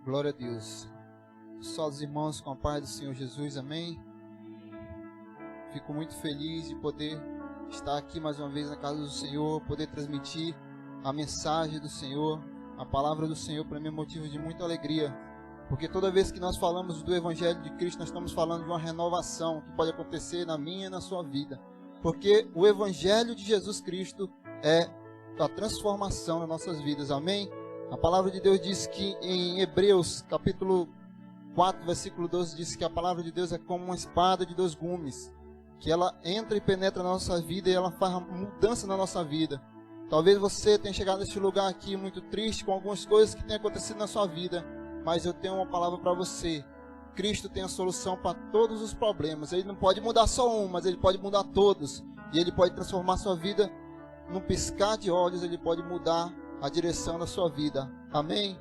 Glória a Deus. Só os irmãos com a paz do Senhor Jesus, amém? Fico muito feliz de poder estar aqui mais uma vez na casa do Senhor, poder transmitir a mensagem do Senhor, a palavra do Senhor. Para mim é motivo de muita alegria, porque toda vez que nós falamos do Evangelho de Cristo, nós estamos falando de uma renovação que pode acontecer na minha e na sua vida, porque o Evangelho de Jesus Cristo é a transformação nas nossas vidas, amém? A palavra de Deus diz que em Hebreus capítulo 4, versículo 12, diz que a palavra de Deus é como uma espada de dois gumes, que ela entra e penetra na nossa vida e ela faz uma mudança na nossa vida. Talvez você tenha chegado neste lugar aqui muito triste com algumas coisas que têm acontecido na sua vida, mas eu tenho uma palavra para você. Cristo tem a solução para todos os problemas. Ele não pode mudar só um, mas Ele pode mudar todos. E Ele pode transformar sua vida num piscar de olhos. Ele pode mudar a direção da sua vida. Amém?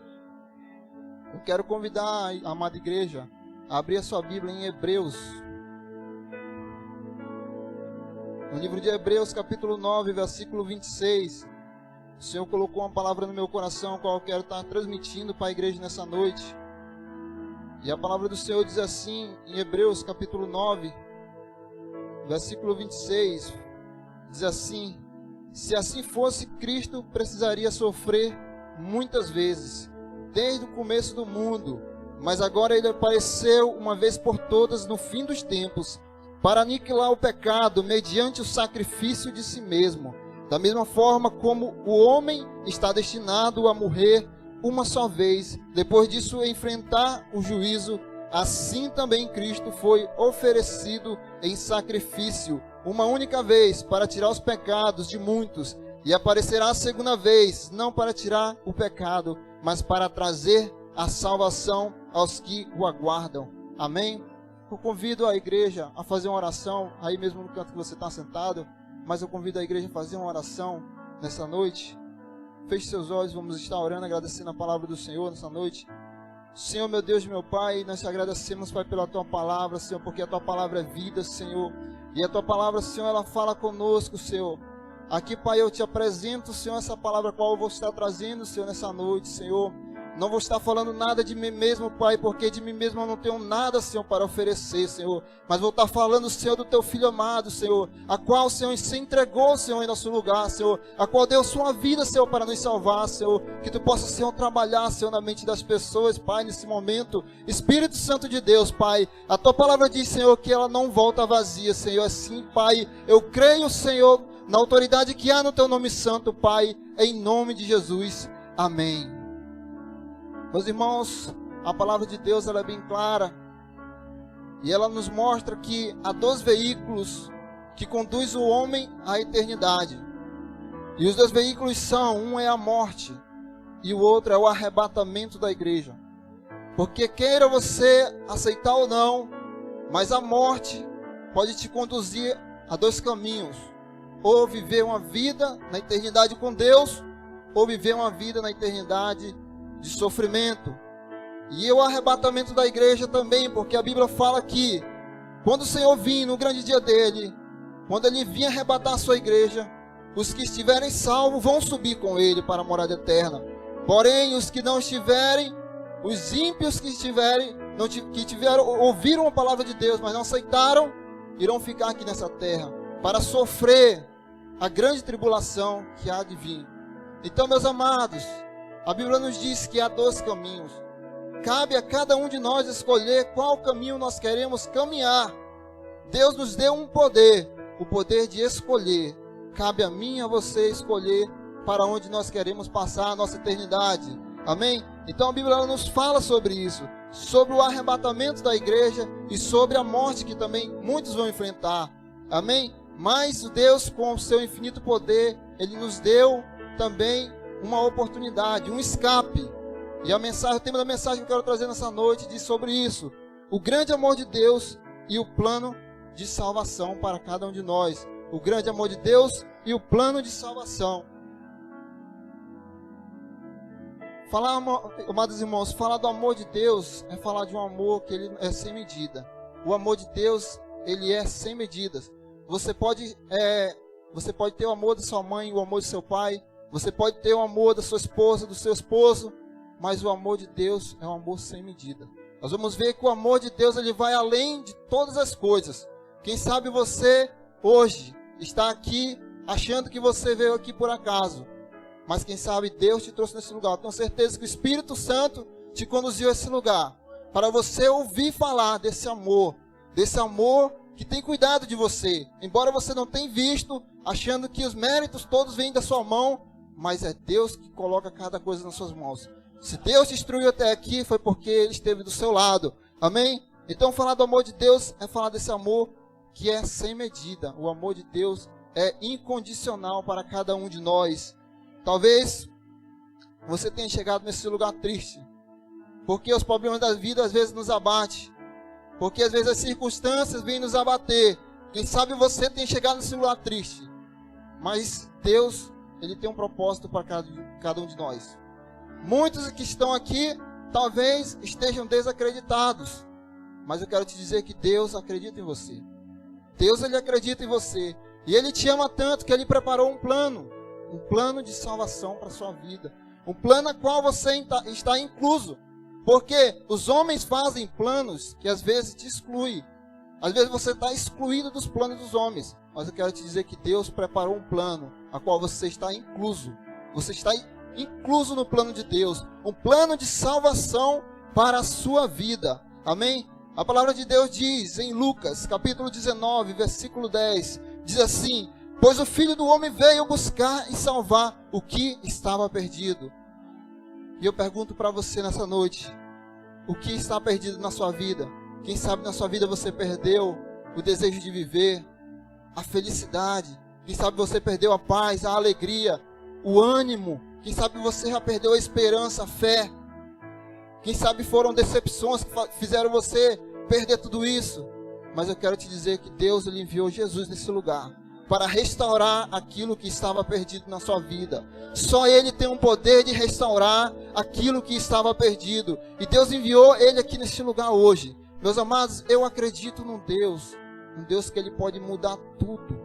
Eu quero convidar a amada igreja a abrir a sua Bíblia em Hebreus. No livro de Hebreus, capítulo 9, versículo 26. O Senhor colocou uma palavra no meu coração, qual eu quero estar transmitindo para a igreja nessa noite. E a palavra do Senhor diz assim, em Hebreus, capítulo 9, versículo 26. Diz assim: se assim fosse, Cristo precisaria sofrer muitas vezes, desde o começo do mundo, mas agora Ele apareceu uma vez por todas no fim dos tempos, para aniquilar o pecado mediante o sacrifício de si mesmo. Da mesma forma como o homem está destinado a morrer uma só vez, depois disso enfrentar o juízo, assim também Cristo foi oferecido em sacrifício uma única vez para tirar os pecados de muitos, e aparecerá a segunda vez, não para tirar o pecado, mas para trazer a salvação aos que o aguardam. Amém? Eu convido a igreja a fazer uma oração, aí mesmo no canto que você está sentado, mas eu convido a igreja a fazer uma oração nessa noite. Feche seus olhos, vamos estar orando, agradecendo a palavra do Senhor nessa noite. Senhor, meu Deus e meu Pai, nós te agradecemos, Pai, pela Tua palavra, Senhor, porque a Tua palavra é vida, Senhor. E a Tua palavra, Senhor, ela fala conosco, Senhor. Aqui, Pai, eu te apresento, Senhor, essa palavra a qual eu vou estar trazendo, Senhor, nessa noite, Senhor. Não vou estar falando nada de mim mesmo, Pai, porque de mim mesmo eu não tenho nada, Senhor, para oferecer, Senhor. Mas vou estar falando, Senhor, do Teu Filho amado, Senhor, a qual, Senhor, se entregou, Senhor, em nosso lugar, Senhor, a qual deu sua vida, Senhor, para nos salvar, Senhor. Que Tu possa, Senhor, trabalhar, Senhor, na mente das pessoas, Pai, nesse momento. Espírito Santo de Deus, Pai, a Tua palavra diz, Senhor, que ela não volta vazia, Senhor. Assim, Pai, eu creio, Senhor, na autoridade que há no Teu nome santo, Pai, em nome de Jesus. Amém. Meus irmãos, a palavra de Deus ela é bem clara e ela nos mostra que há dois veículos que conduzem o homem à eternidade. E os dois veículos são, um é a morte e o outro é o arrebatamento da igreja. Porque queira você aceitar ou não, mas a morte pode te conduzir a dois caminhos: ou viver uma vida na eternidade com Deus, ou viver uma vida na eternidade de sofrimento. E o arrebatamento da igreja também, porque a Bíblia fala que quando o Senhor vir no grande dia dele, quando Ele vir arrebatar a sua igreja, os que estiverem salvos vão subir com Ele para a morada eterna. Porém, os que não estiverem, os ímpios que estiverem, que tiveram, ouviram a palavra de Deus, mas não aceitaram, irão ficar aqui nessa terra para sofrer a grande tribulação que há de vir. Então, meus amados, a Bíblia nos diz que há dois caminhos. Cabe a cada um de nós escolher qual caminho nós queremos caminhar. Deus nos deu um poder, o poder de escolher. Cabe a mim e a você escolher para onde nós queremos passar a nossa eternidade. Amém? Então a Bíblia nos fala sobre isso, sobre o arrebatamento da igreja e sobre a morte que também muitos vão enfrentar. Amém? Mas Deus, com o seu infinito poder, Ele nos deu também uma oportunidade, um escape. E o tema da mensagem que eu quero trazer nessa noite diz sobre isso: o grande amor de Deus e o plano de salvação para cada um de nós. O grande amor de Deus e o plano de salvação. Falar, amados irmãos, falar do amor de Deus é falar de um amor que ele é sem medida. O amor de Deus, ele é sem medidas. Você pode ter o amor da sua mãe, o amor do seu pai. Você pode ter o amor da sua esposa, do seu esposo, mas o amor de Deus é um amor sem medida. Nós vamos ver que o amor de Deus ele vai além de todas as coisas. Quem sabe você hoje está aqui achando que você veio aqui por acaso, mas quem sabe Deus te trouxe nesse lugar. Eu tenho certeza que o Espírito Santo te conduziu a esse lugar para você ouvir falar desse amor que tem cuidado de você, embora você não tenha visto, achando que os méritos todos vêm da sua mão, mas é Deus que coloca cada coisa nas suas mãos. Se Deus te instruiu até aqui, foi porque Ele esteve do seu lado, amém? Então falar do amor de Deus é falar desse amor que é sem medida. O amor de Deus é incondicional para cada um de nós. Talvez você tenha chegado nesse lugar triste, porque os problemas da vida às vezes nos abatem, porque às vezes as circunstâncias vêm nos abater. Quem sabe você tem chegado nesse lugar triste, mas Deus, Ele tem um propósito para cada um de nós. Muitos que estão aqui talvez estejam desacreditados, mas eu quero te dizer que Deus acredita em você. Deus, Ele acredita em você, e Ele te ama tanto que Ele preparou um plano de salvação para a sua vida, um plano a qual você está incluso. Porque os homens fazem planos que às vezes te excluem. Às vezes você está excluído dos planos dos homens. Mas eu quero te dizer que Deus preparou um plano a qual você está incluso. Você está incluso no plano de Deus. Um plano de salvação para a sua vida. Amém? A palavra de Deus diz em Lucas, capítulo 19, versículo 10. Diz assim: pois o Filho do Homem veio buscar e salvar o que estava perdido. E eu pergunto para você nessa noite, o que está perdido na sua vida? Quem sabe na sua vida você perdeu o desejo de viver, a felicidade. Quem sabe você perdeu a paz, a alegria, o ânimo. Quem sabe você já perdeu a esperança, a fé. Quem sabe foram decepções que fizeram você perder tudo isso. Mas eu quero te dizer que Deus, Ele enviou Jesus nesse lugar para restaurar aquilo que estava perdido na sua vida. Só Ele tem um poder de restaurar aquilo que estava perdido. E Deus enviou Ele aqui neste lugar hoje. Meus amados, eu acredito num Deus que Ele pode mudar tudo.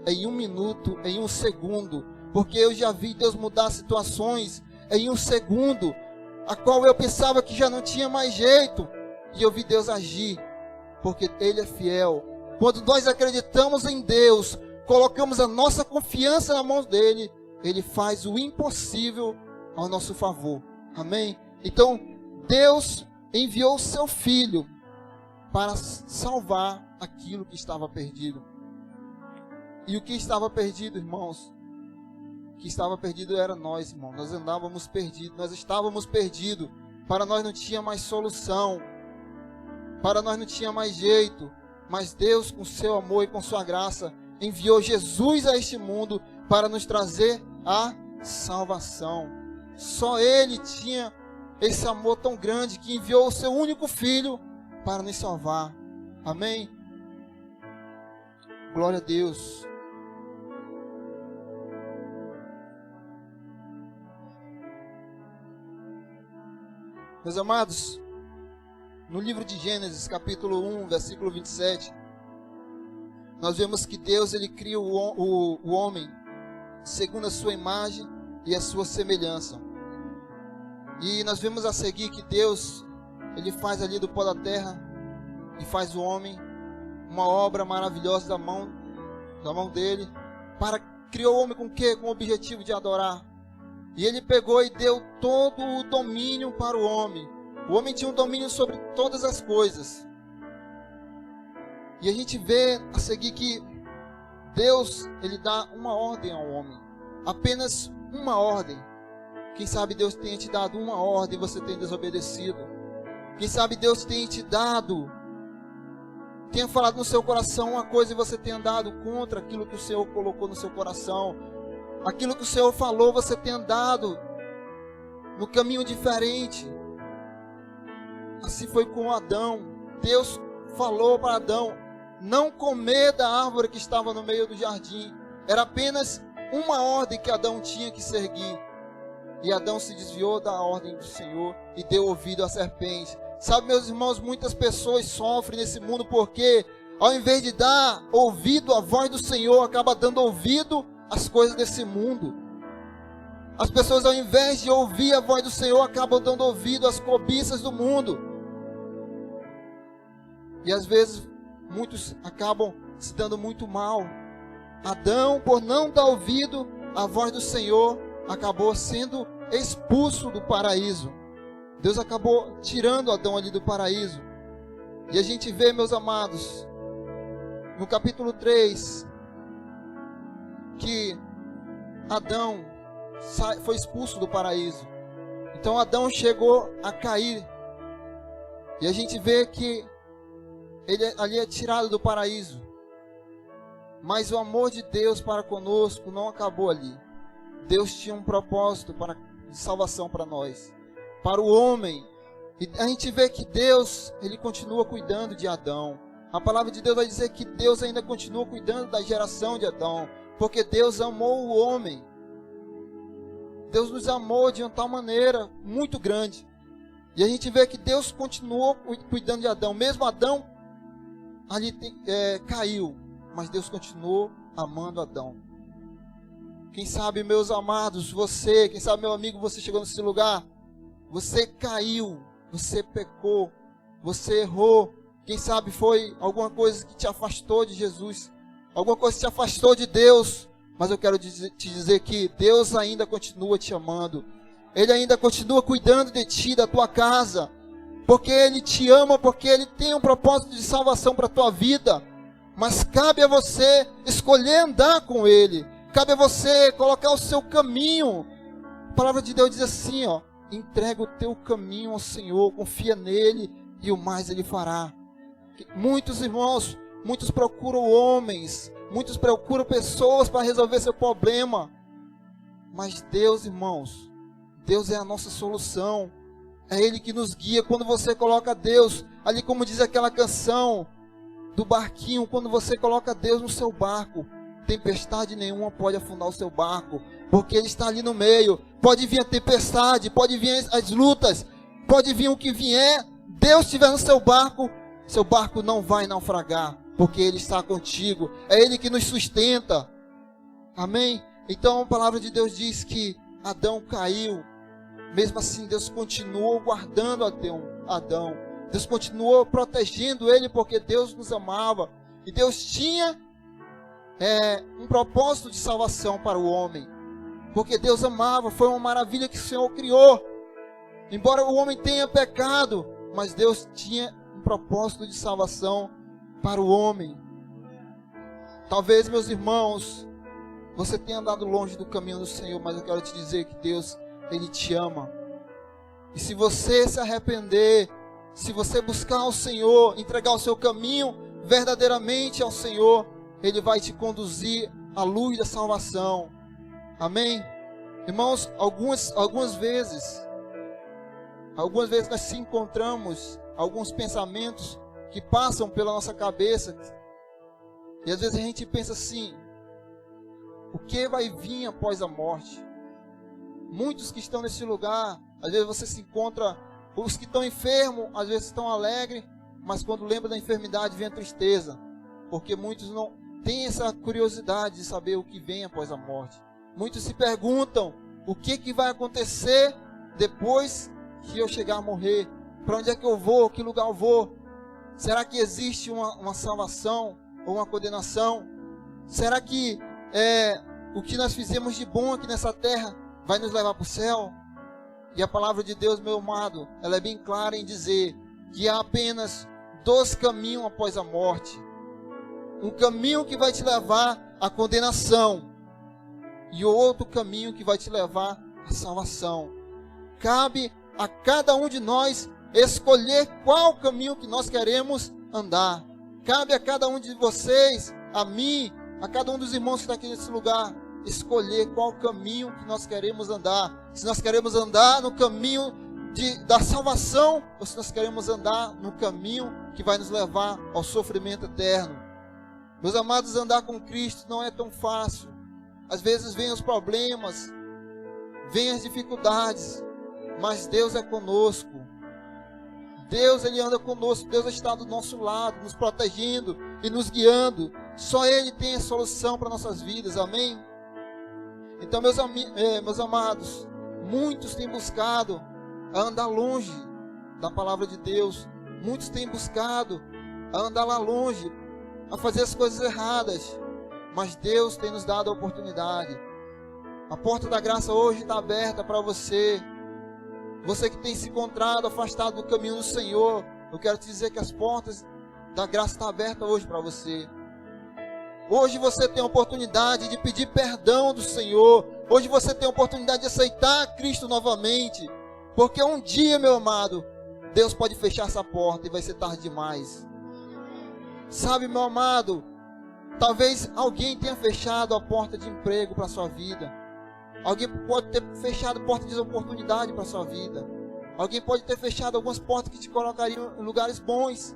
Em 1 minuto, em 1 segundo. Porque eu já vi Deus mudar situações em 1 segundo, a qual eu pensava que já não tinha mais jeito. E eu vi Deus agir, porque Ele é fiel. Quando nós acreditamos em Deus, colocamos a nossa confiança na mão dEle, Ele faz o impossível ao nosso favor. Amém? Então, Deus enviou o seu Filho para salvar aquilo que estava perdido. E o que estava perdido, irmãos? O que estava perdido era nós, irmãos. Nós andávamos perdidos, nós estávamos perdidos. Para nós não tinha mais solução, para nós não tinha mais jeito. Mas Deus, com seu amor e com sua graça, enviou Jesus a este mundo para nos trazer a salvação. Só Ele tinha esse amor tão grande que enviou o seu único Filho para nos salvar. Amém? Glória a Deus. Meus amados, no livro de Gênesis, capítulo 1, versículo 27, nós vemos que Deus, Ele cria o homem segundo a sua imagem e a sua semelhança. E nós vemos a seguir que Deus, Ele faz ali do pó da terra e faz o homem uma obra maravilhosa da mão dele. Criou o homem com o quê? Com o objetivo de adorar. E Ele pegou e deu todo o domínio para o homem. O homem tinha um domínio sobre todas as coisas. E a gente vê a seguir que Deus, Ele dá uma ordem ao homem. Apenas uma ordem. Quem sabe Deus tenha te dado uma ordem e você tem desobedecido. Quem sabe Deus tenha te dado, tenha falado no seu coração uma coisa e você tenha andado contra aquilo que o Senhor colocou no seu coração. Aquilo que o Senhor falou, você tem andado no caminho diferente. Assim foi com Adão. Deus falou para Adão: não comer da árvore que estava no meio do jardim. Era apenas uma ordem que Adão tinha que seguir. E Adão se desviou da ordem do Senhor e deu ouvido à serpente. Sabe, meus irmãos, muitas pessoas sofrem nesse mundo porque, ao invés de dar ouvido à voz do Senhor, acaba dando ouvido às coisas desse mundo. As pessoas, ao invés de ouvir a voz do Senhor, acabam dando ouvido às cobiças do mundo. E às vezes, muitos acabam se dando muito mal. Adão, por não dar ouvido à voz do Senhor, acabou sendo expulso do paraíso. Deus acabou tirando Adão ali do paraíso. E a gente vê, meus amados, no capítulo 3, que Adão foi expulso do paraíso. Então Adão chegou a cair. E a gente vê que ele ali é tirado do paraíso. Mas o amor de Deus para conosco não acabou ali. Deus tinha um propósito de salvação para nós, para o homem. E a gente vê que Deus, Ele continua cuidando de Adão. A palavra de Deus vai dizer que Deus ainda continua cuidando da geração de Adão, porque Deus amou o homem. Deus nos amou de uma tal maneira muito grande. E a gente vê que Deus continuou cuidando de Adão. Mesmo Adão ali caiu, mas Deus continuou amando Adão. Quem sabe, meus amados, você, quem sabe, meu amigo, você chegou nesse lugar, você caiu, você pecou, você errou. Quem sabe foi alguma coisa que te afastou de Jesus, alguma coisa que te afastou de Deus. Mas eu quero te dizer que Deus ainda continua te amando. Ele ainda continua cuidando de ti, da tua casa, porque Ele te ama, porque Ele tem um propósito de salvação para a tua vida. Mas cabe a você escolher andar com Ele. Cabe a você colocar o seu caminho. A palavra de Deus diz assim, ó: entrega o teu caminho ao Senhor, confia nele e o mais Ele fará. Muitos irmãos, muitos procuram homens, muitos procuram pessoas para resolver seu problema. Mas Deus, irmãos, Deus é a nossa solução. É Ele que nos guia. Quando você coloca Deus, ali como diz aquela canção do barquinho, quando você coloca Deus no seu barco, tempestade nenhuma pode afundar o seu barco, porque Ele está ali no meio. Pode vir a tempestade, pode vir as lutas, pode vir o que vier, Deus estiver no seu barco não vai naufragar, porque Ele está contigo. É Ele que nos sustenta. Amém? Então a palavra de Deus diz que Adão caiu. Mesmo assim, Deus continuou guardando Adão. Deus continuou protegendo ele, porque Deus nos amava. E Deus tinha um propósito de salvação para o homem, porque Deus amava. Foi uma maravilha que o Senhor criou. Embora o homem tenha pecado, mas Deus tinha um propósito de salvação para o homem. Talvez, meus irmãos, você tenha andado longe do caminho do Senhor, mas eu quero te dizer que Deus, Ele te ama. E se você se arrepender, se você buscar o Senhor, entregar o seu caminho verdadeiramente ao Senhor, Ele vai te conduzir à luz da salvação. Amém? Irmãos, algumas vezes nós se encontramos alguns pensamentos que passam pela nossa cabeça, e às vezes a gente pensa assim: o que vai vir após a morte? Muitos que estão nesse lugar, às vezes você se encontra, os que estão enfermos, às vezes estão alegres, mas quando lembra da enfermidade vem a tristeza, porque muitos não têm essa curiosidade de saber o que vem após a morte. Muitos se perguntam: o que vai acontecer depois que eu chegar a morrer? Para onde é que eu vou? Que lugar eu vou? Será que existe uma salvação ou uma condenação? Será que o que nós fizemos de bom aqui nessa terra vai nos levar para o céu? E a palavra de Deus, meu amado, ela é bem clara em dizer que há apenas dois caminhos após a morte. Um caminho que vai te levar à condenação e o outro caminho que vai te levar à salvação. Cabe a cada um de nós escolher qual caminho que nós queremos andar. Cabe a cada um de vocês, a mim, a cada um dos irmãos que está aqui nesse lugar, escolher qual caminho que nós queremos andar. Se nós queremos andar no caminho da salvação, ou se nós queremos andar no caminho que vai nos levar ao sofrimento eterno. Meus amados, andar com Cristo não é tão fácil. Às vezes vêm os problemas, vêm as dificuldades, mas Deus é conosco. Deus, Ele anda conosco. Deus está do nosso lado, nos protegendo e nos guiando. Só Ele tem a solução para nossas vidas, amém? Então, meus amados, muitos têm buscado a andar longe da palavra de Deus. Muitos têm buscado a andar lá longe, a fazer as coisas erradas. Mas Deus tem nos dado a oportunidade. A porta da graça hoje está aberta para você. Você que tem se encontrado afastado do caminho do Senhor, eu quero te dizer que as portas da graça estão abertas hoje para você. Hoje você tem a oportunidade de pedir perdão do Senhor. Hoje você tem a oportunidade de aceitar Cristo novamente. Porque um dia, meu amado, Deus pode fechar essa porta e vai ser tarde demais. Sabe, meu amado, talvez alguém tenha fechado a porta de emprego para a sua vida. Alguém pode ter fechado a porta de oportunidade para a sua vida. Alguém pode ter fechado algumas portas que te colocariam em lugares bons.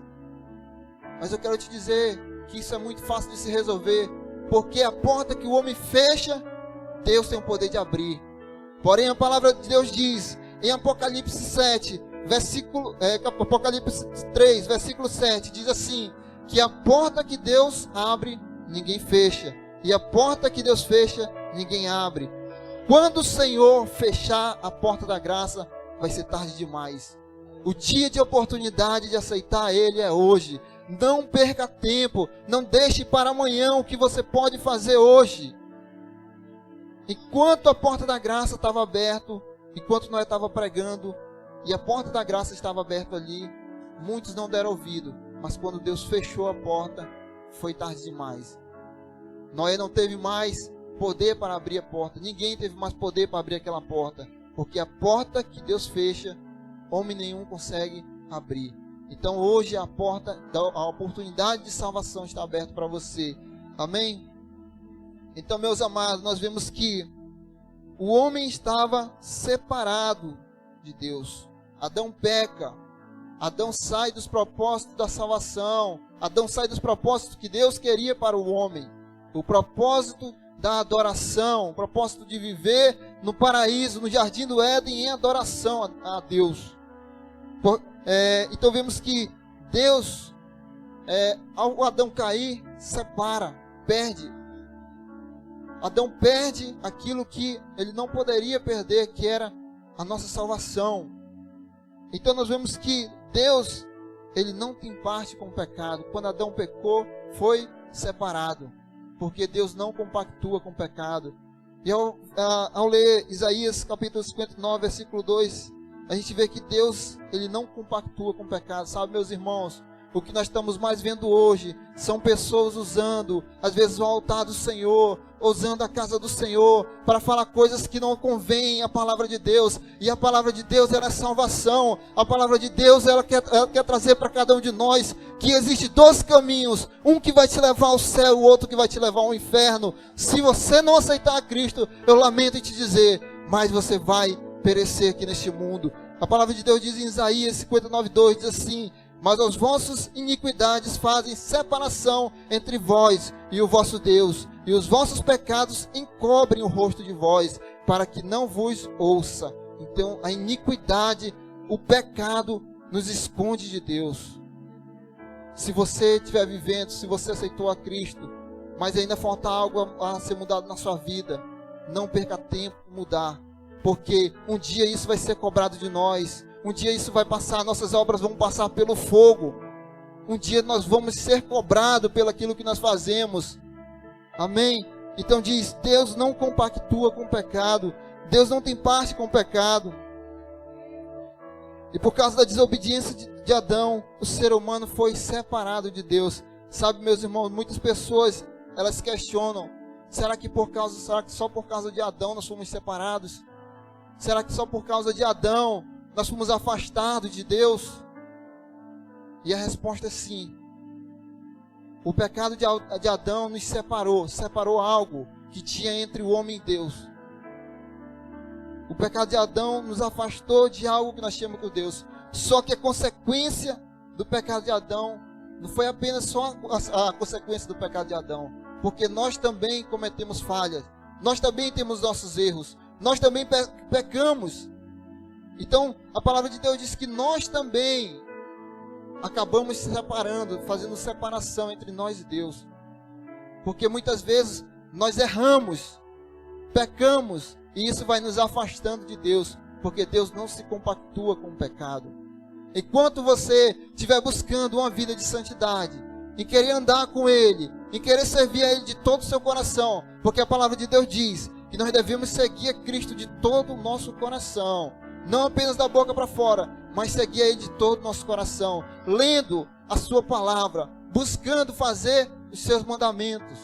Mas eu quero te dizer que isso é muito fácil de se resolver. Porque a porta que o homem fecha, Deus tem o poder de abrir. Porém, a palavra de Deus diz, em Apocalipse 7, Apocalipse 3, versículo 7, diz assim, que a porta que Deus abre, ninguém fecha. E a porta que Deus fecha, ninguém abre. Quando o Senhor fechar a porta da graça, vai ser tarde demais. O dia de oportunidade de aceitar Ele é hoje. Não perca tempo. Não deixe para amanhã o que você pode fazer hoje. Enquanto a porta da graça estava aberta, enquanto nós estávamos pregando, e a porta da graça estava aberta ali, muitos não deram ouvido. Mas quando Deus fechou a porta, foi tarde demais. Noé não teve mais poder para abrir a porta. Ninguém teve mais poder para abrir aquela porta. Porque a porta que Deus fecha, homem nenhum consegue abrir. Então hoje a porta, a oportunidade de salvação está aberta para você. Amém? Então, meus amados, nós vemos que o homem estava separado de Deus. Adão peca. Adão sai dos propósitos da salvação. Adão sai dos propósitos que Deus queria para o homem. O propósito da adoração, o propósito de viver no paraíso, no jardim do Éden, em adoração a Deus. Então vemos que Deus, ao Adão cair, separa, perde. Adão perde aquilo que ele não poderia perder, que era a nossa salvação. Então nós vemos que Deus, ele não tem parte com o pecado. Quando Adão pecou, foi separado. Porque Deus não compactua com o pecado. E ao ler Isaías capítulo 59, versículo 2, a gente vê que Deus, ele não compactua com o pecado. Sabe, meus irmãos, o que nós estamos mais vendo hoje são pessoas usando, às vezes, o altar do Senhor, usando a casa do Senhor, para falar coisas que não convêm à palavra de Deus. E a palavra de Deus, ela é salvação. A palavra de Deus, ela quer trazer para cada um de nós que existe dois caminhos, um que vai te levar ao céu, o outro que vai te levar ao inferno. Se você não aceitar a Cristo, eu lamento em te dizer, mas você vai perecer aqui neste mundo. A palavra de Deus diz em Isaías 59:2, diz assim: mas as vossas iniquidades fazem separação entre vós e o vosso Deus, e os vossos pecados encobrem o rosto de vós, para que não vos ouça. Então a iniquidade, o pecado nos esconde de Deus. Se você estiver vivendo, se você aceitou a Cristo, mas ainda falta algo a ser mudado na sua vida, não perca tempo em mudar, porque um dia isso vai ser cobrado de nós. Um dia isso vai passar, nossas obras vão passar pelo fogo. Um dia nós vamos ser cobrados pelo aquilo que nós fazemos. Amém? Então diz, Deus não compactua com o pecado. Deus não tem parte com o pecado. E por causa da desobediência de Adão, o ser humano foi separado de Deus. Sabe, meus irmãos, muitas pessoas, elas questionam, será que só por causa de Adão nós fomos separados? Será que só por causa de Adão nós fomos afastados de Deus? E a resposta é sim. O pecado de Adão nos separou algo que tinha entre o homem e Deus. O pecado de Adão nos afastou de algo que nós tínhamos com Deus. Só que a consequência do pecado de Adão não foi apenas só a consequência do pecado de Adão, porque nós também cometemos falhas, nós também temos nossos erros, nós também pecamos. Então, a palavra de Deus diz que nós também acabamos se separando, fazendo separação entre nós e Deus. Porque muitas vezes nós erramos. pecamos e isso vai nos afastando de Deus, porque Deus não se compactua com o pecado. Enquanto você estiver buscando uma vida de santidade, em querer andar com Ele, em querer servir a Ele de todo o seu coração, porque a palavra de Deus diz que nós devemos seguir a Cristo de todo o nosso coração, não apenas da boca para fora, mas seguir a Ele de todo o nosso coração, lendo a sua palavra, buscando fazer os seus mandamentos.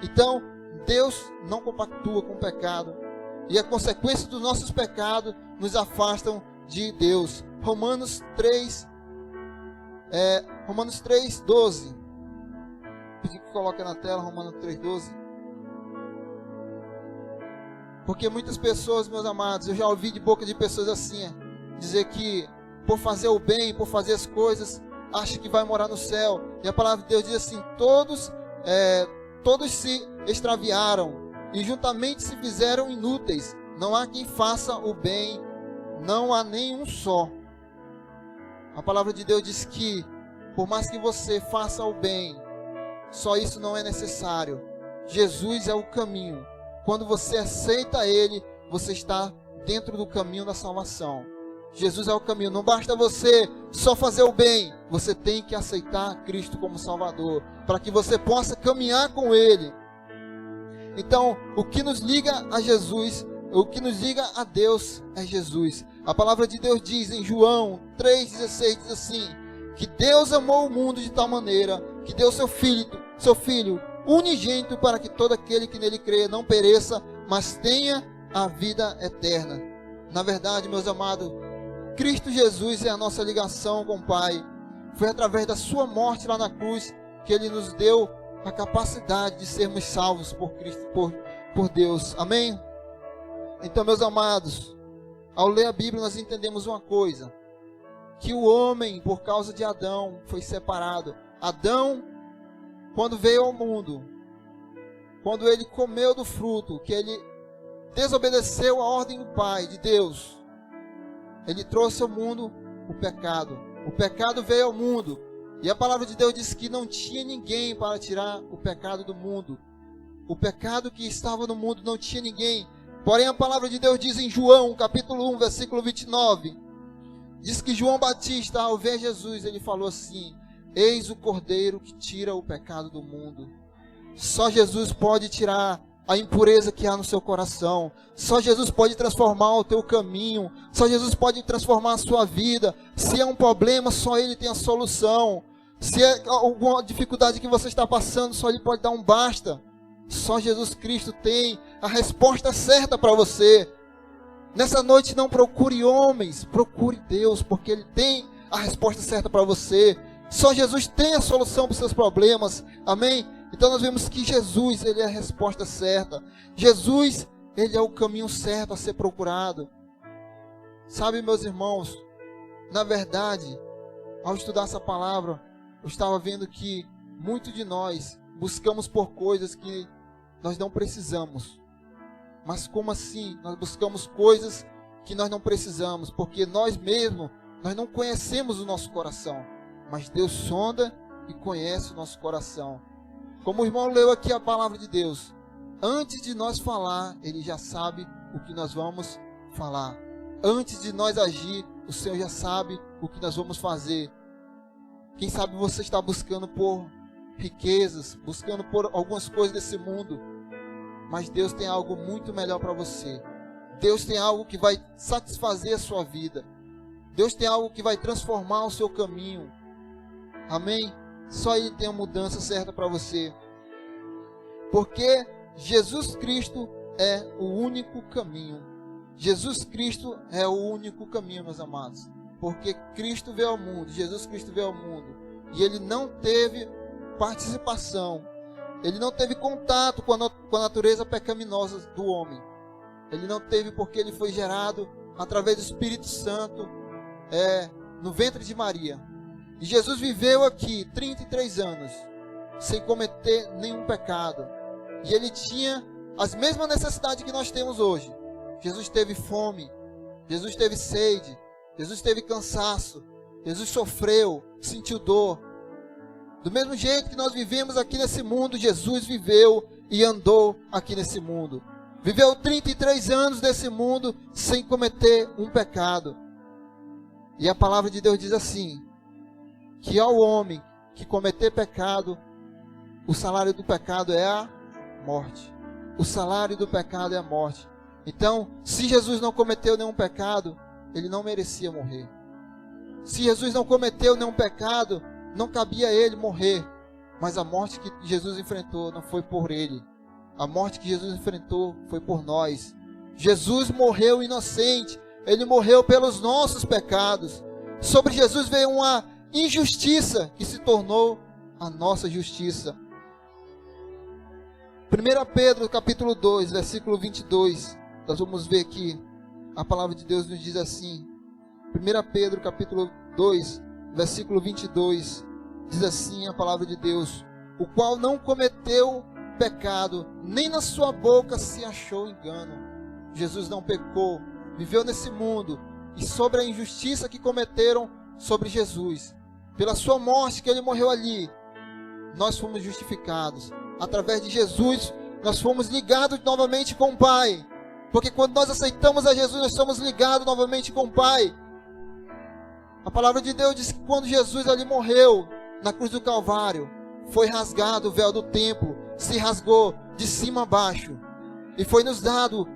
Então, Deus não compactua com o pecado, e a consequência dos nossos pecados nos afastam de Deus. Romanos 3:12. Pedi que coloque na tela Romanos 3:12. Porque muitas pessoas, meus amados, eu já ouvi de boca de pessoas assim, dizer que por fazer o bem, por fazer as coisas, acha que vai morar no céu. E a palavra de Deus diz assim: todos se extraviaram e juntamente se fizeram inúteis. Não há quem faça o bem, não há nenhum só. A palavra de Deus diz que por mais que você faça o bem, só isso não é necessário. Jesus é o caminho. Quando você aceita Ele, você está dentro do caminho da salvação. Jesus é o caminho. Não basta você só fazer o bem, você tem que aceitar Cristo como Salvador, para que você possa caminhar com Ele. Então, o que nos liga a Jesus, o que nos liga a Deus é Jesus. A palavra de Deus diz em João 3,16, diz assim: que Deus amou o mundo de tal maneira que deu seu Filho unigênito, para que todo aquele que nele crê não pereça, mas tenha a vida eterna. Na verdade, meus amados, Cristo Jesus é a nossa ligação com o Pai. Foi através da sua morte lá na cruz que Ele nos deu a capacidade de sermos salvos por Cristo, por Deus. Amém? Então, meus amados, ao ler a Bíblia nós entendemos uma coisa: que o homem, por causa de Adão, foi separado. Adão, quando veio ao mundo, quando ele comeu do fruto, que ele desobedeceu a ordem do Pai, de Deus, ele trouxe ao mundo o pecado. O pecado veio ao mundo, e a palavra de Deus diz que não tinha ninguém para tirar o pecado do mundo. O pecado que estava no mundo não tinha ninguém. Porém, a palavra de Deus diz em João, capítulo 1, versículo 29, diz que João Batista, ao ver Jesus, ele falou assim: eis o Cordeiro que tira o pecado do mundo. Só Jesus pode tirar a impureza que há no seu coração. Só Jesus pode transformar o teu caminho. Só Jesus pode transformar a sua vida. Se é um problema, só Ele tem a solução. Se é alguma dificuldade que você está passando, só Ele pode dar um basta. Só Jesus Cristo tem a resposta certa para você. Nessa noite não procure homens, procure Deus, porque Ele tem a resposta certa para você. Só Jesus tem a solução para os seus problemas. Amém? Então nós vemos que Jesus, Ele é a resposta certa. Jesus, Ele é o caminho certo a ser procurado. Sabe, meus irmãos, na verdade, ao estudar essa palavra, eu estava vendo que muito de nós buscamos por coisas que nós não precisamos. Mas como assim? Nós buscamos coisas que nós não precisamos, porque nós mesmos, nós não conhecemos o nosso coração. Mas Deus sonda e conhece o nosso coração. Como o irmão leu aqui a palavra de Deus, antes de nós falar, Ele já sabe o que nós vamos falar. Antes de nós agir, o Senhor já sabe o que nós vamos fazer. Quem sabe você está buscando por riquezas, buscando por algumas coisas desse mundo, mas Deus tem algo muito melhor para você. Deus tem algo que vai satisfazer a sua vida. Deus tem algo que vai transformar o seu caminho. Amém? Só Ele tem a mudança certa para você. Porque Jesus Cristo é o único caminho. Jesus Cristo é o único caminho, meus amados. Porque Cristo veio ao mundo, Jesus Cristo veio ao mundo, e Ele não teve participação, Ele não teve contato com a natureza pecaminosa do homem. Ele não teve, porque Ele foi gerado através do Espírito Santo no ventre de Maria. E Jesus viveu aqui 33 anos, sem cometer nenhum pecado. E Ele tinha as mesmas necessidades que nós temos hoje. Jesus teve fome, Jesus teve sede, Jesus teve cansaço, Jesus sofreu, sentiu dor. Do mesmo jeito que nós vivemos aqui nesse mundo, Jesus viveu e andou aqui nesse mundo. Viveu 33 anos nesse mundo sem cometer um pecado. E a palavra de Deus diz assim, que ao homem que cometer pecado, o salário do pecado é a morte. O salário do pecado é a morte. Então, se Jesus não cometeu nenhum pecado, ele não merecia morrer. Se Jesus não cometeu nenhum pecado, não cabia a ele morrer. Mas a morte que Jesus enfrentou não foi por ele. A morte que Jesus enfrentou foi por nós. Jesus morreu inocente. Ele morreu pelos nossos pecados. Sobre Jesus veio uma injustiça que se tornou a nossa justiça. 1 Pedro capítulo 2, versículo 22. Nós vamos ver aqui. A palavra de Deus nos diz assim. 1 Pedro capítulo 2, versículo 22. Diz assim a palavra de Deus: o qual não cometeu pecado, nem na sua boca se achou engano. Jesus não pecou, viveu nesse mundo, e sobre a injustiça que cometeram sobre Jesus, pela sua morte que ele morreu ali, nós fomos justificados. Através de Jesus, nós fomos ligados novamente com o Pai. Porque quando nós aceitamos a Jesus, nós somos ligados novamente com o Pai. A palavra de Deus diz que quando Jesus ali morreu, na cruz do Calvário, foi rasgado o véu do templo, se rasgou de cima a baixo, e foi nos dado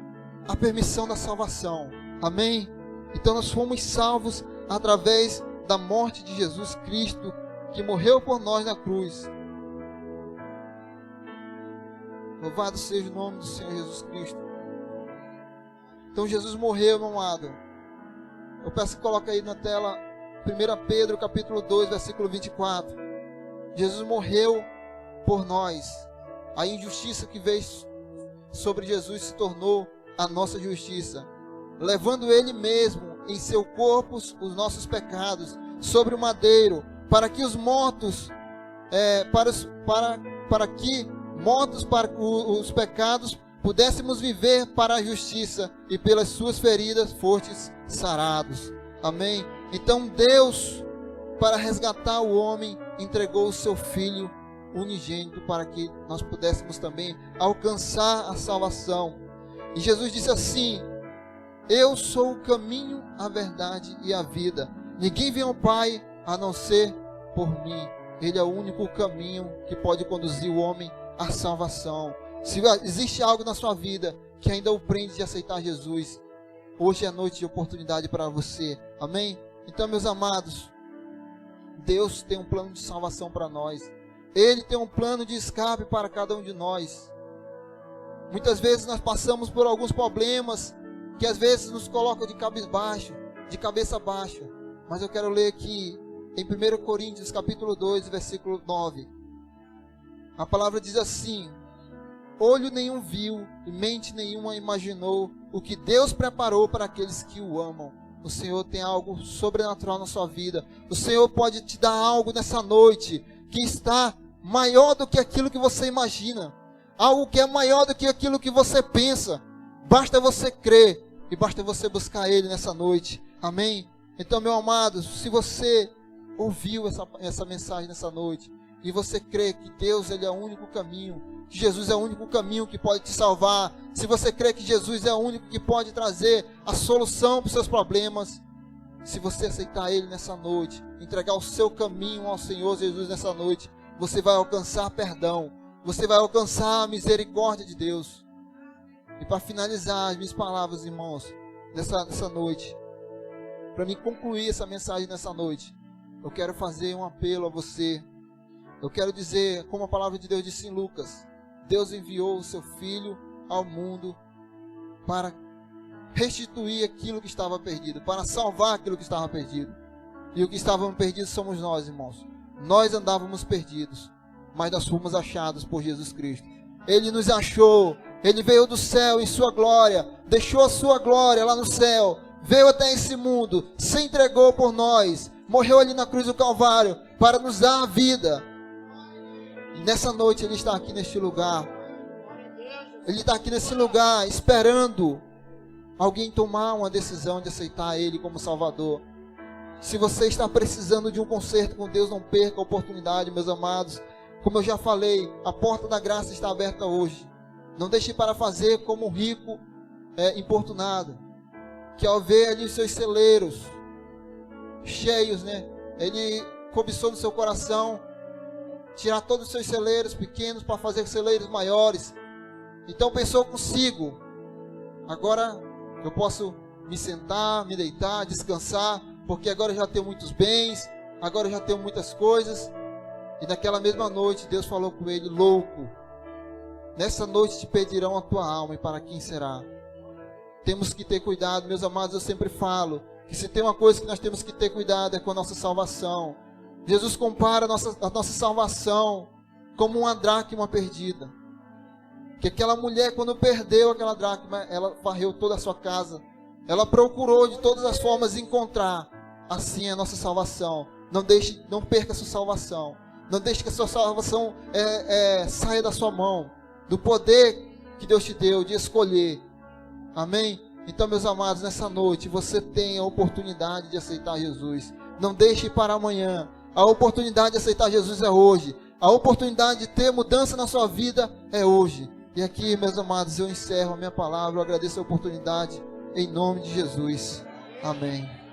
a permissão da salvação. Amém? Então nós fomos salvos através da morte de Jesus Cristo, que morreu por nós na cruz. Louvado seja o nome do Senhor Jesus Cristo. Então Jesus morreu, meu amado. Eu peço que coloque aí na tela 1 Pedro capítulo 2, versículo 24. Jesus morreu por nós. A injustiça que veio sobre Jesus se tornou a nossa justiça, levando ele mesmo em seu corpo os nossos pecados sobre o madeiro, para que os mortos para que mortos para os pecados pudéssemos viver para a justiça, e pelas suas feridas fostes sarados. Amém? Então Deus, para resgatar o homem, entregou o seu Filho unigênito para que nós pudéssemos também alcançar a salvação. E Jesus disse assim: eu sou o caminho, a verdade e a vida. Ninguém vem ao Pai a não ser por mim. Ele é o único caminho que pode conduzir o homem à salvação. Se existe algo na sua vida que ainda o prende de aceitar Jesus, hoje é a noite de oportunidade para você. Amém? Então, meus amados, Deus tem um plano de salvação para nós. Ele tem um plano de escape para cada um de nós. Muitas vezes nós passamos por alguns problemas que às vezes nos colocam de cabeça baixa. Mas eu quero ler aqui em 1 Coríntios capítulo 2, versículo 9. A palavra diz assim: olho nenhum viu e mente nenhuma imaginou o que Deus preparou para aqueles que o amam. O Senhor tem algo sobrenatural na sua vida. O Senhor pode te dar algo nessa noite que está maior do que aquilo que você imagina. Algo que é maior do que aquilo que você pensa. Basta você crer e basta você buscar Ele nessa noite. Amém? Então, meu amado, se você ouviu essa mensagem nessa noite e você crê que Deus ele é o único caminho, que Jesus é o único caminho que pode te salvar, se você crê que Jesus é o único que pode trazer a solução para os seus problemas, se você aceitar Ele nessa noite, entregar o seu caminho ao Senhor Jesus nessa noite, você vai alcançar perdão, você vai alcançar a misericórdia de Deus. E para finalizar as minhas palavras, irmãos, nessa noite, para me concluir essa mensagem nessa noite, eu quero fazer um apelo a você. Eu quero dizer, como a palavra de Deus disse em Lucas, Deus enviou o seu Filho ao mundo para restituir aquilo que estava perdido, para salvar aquilo que estava perdido. E o que estávamos perdidos somos nós, irmãos. Nós andávamos perdidos, mas nós fomos achados por Jesus Cristo. Ele nos achou, Ele veio do céu em sua glória, deixou a sua glória lá no céu, veio até esse mundo, se entregou por nós, morreu ali na cruz do Calvário para nos dar a vida. E nessa noite Ele está aqui neste lugar. Ele está aqui nesse lugar esperando alguém tomar uma decisão de aceitar Ele como Salvador. Se você está precisando de um conserto com Deus, não perca a oportunidade, meus amados. Como eu já falei, a porta da graça está aberta hoje. Não deixe para fazer como um rico importunado, que ao ver ali os seus celeiros cheios, né, ele cobiçou no seu coração tirar todos os seus celeiros pequenos para fazer celeiros maiores. Então pensou consigo: agora eu posso me sentar, me deitar, descansar, porque agora eu já tenho muitos bens, agora eu já tenho muitas coisas. E naquela mesma noite Deus falou com ele: louco, nessa noite te pedirão a tua alma, e para quem será? Temos que ter cuidado, meus amados. Eu sempre falo que se tem uma coisa que nós temos que ter cuidado é com a nossa salvação. Jesus compara a nossa salvação como uma dracma perdida. Que aquela mulher, quando perdeu aquela dracma, ela varreu toda a sua casa. Ela procurou de todas as formas encontrar. Assim é a nossa salvação. Não perca a sua salvação. Não deixe que a sua salvação saia da sua mão, do poder que Deus te deu de escolher. Amém? Então, meus amados, nessa noite você tem a oportunidade de aceitar Jesus. Não deixe para amanhã. A oportunidade de aceitar Jesus é hoje. A oportunidade de ter mudança na sua vida é hoje. E aqui, meus amados, eu encerro a minha palavra. Eu agradeço a oportunidade em nome de Jesus. Amém.